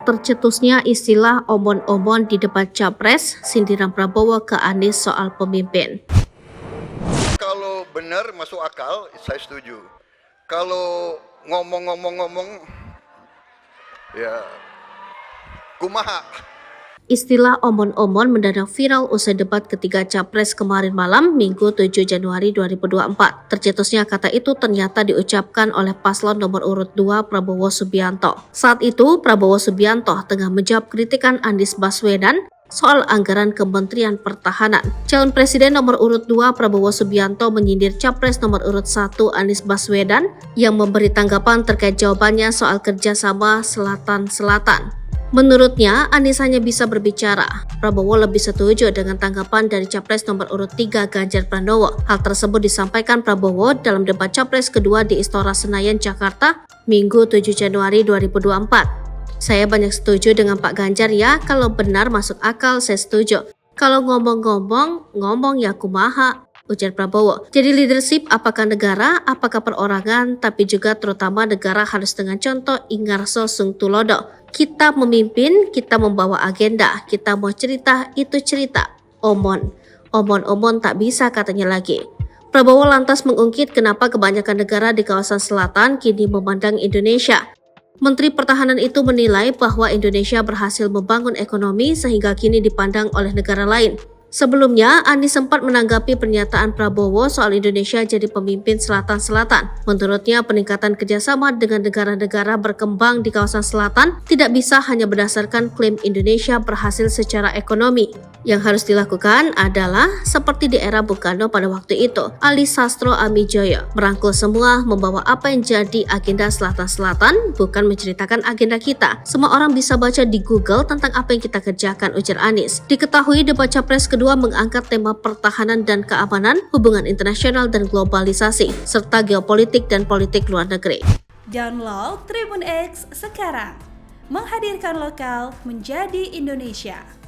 Tercetusnya istilah omon-omon di debat Capres, sindiran Prabowo ke Anies soal pemimpin. Kalau benar masuk akal, saya setuju. Kalau ngomong-ngomong, ya kumaha. Istilah omon-omon mendadak viral usai debat ketiga Capres kemarin malam, Minggu 7 Januari 2024. Tercetusnya kata itu ternyata diucapkan oleh paslon nomor urut 2 Prabowo Subianto. Saat itu, Prabowo Subianto tengah menjawab kritikan Anies Baswedan soal anggaran Kementerian Pertahanan. Calon Presiden nomor urut 2 Prabowo Subianto menyindir Capres nomor urut 1 Anies Baswedan yang memberi tanggapan terkait jawabannya soal kerjasama Selatan-Selatan. Menurutnya, Anies hanya bisa berbicara. Prabowo lebih setuju dengan tanggapan dari Capres nomor urut 3 Ganjar Pranowo. Hal tersebut disampaikan Prabowo dalam debat Capres kedua di Istora Senayan, Jakarta, Minggu 7 Januari 2024. Saya banyak setuju dengan Pak Ganjar ya, kalau benar masuk akal saya setuju. Kalau ngomong ya kumaha, ujar Prabowo. Jadi leadership apakah negara, apakah perorangan, tapi juga terutama negara harus dengan contoh Ingarso Sung Tulodo. Kita memimpin, kita membawa agenda, kita mau cerita, itu cerita. Omon tak bisa katanya lagi. Prabowo lantas mengungkit kenapa kebanyakan negara di kawasan selatan kini memandang Indonesia. Menteri Pertahanan itu menilai bahwa Indonesia berhasil membangun ekonomi sehingga kini dipandang oleh negara lain. Sebelumnya, Anies sempat menanggapi pernyataan Prabowo soal Indonesia jadi pemimpin selatan-selatan. Menurutnya, peningkatan kerjasama dengan negara-negara berkembang di kawasan selatan tidak bisa hanya berdasarkan klaim Indonesia berhasil secara ekonomi. Yang harus dilakukan adalah seperti di era Bung Karno pada waktu itu, Ali Sastro Amijoyo, merangkul semua, membawa apa yang jadi agenda selatan-selatan, bukan menceritakan agenda kita. Semua orang bisa baca di Google tentang apa yang kita kerjakan, ujar Anies. Diketahui debat Capres kedua mengangkat tema pertahanan dan keamanan, hubungan internasional dan globalisasi, serta geopolitik dan politik luar negeri. Download Tribun X sekarang, menghadirkan lokal menjadi Indonesia.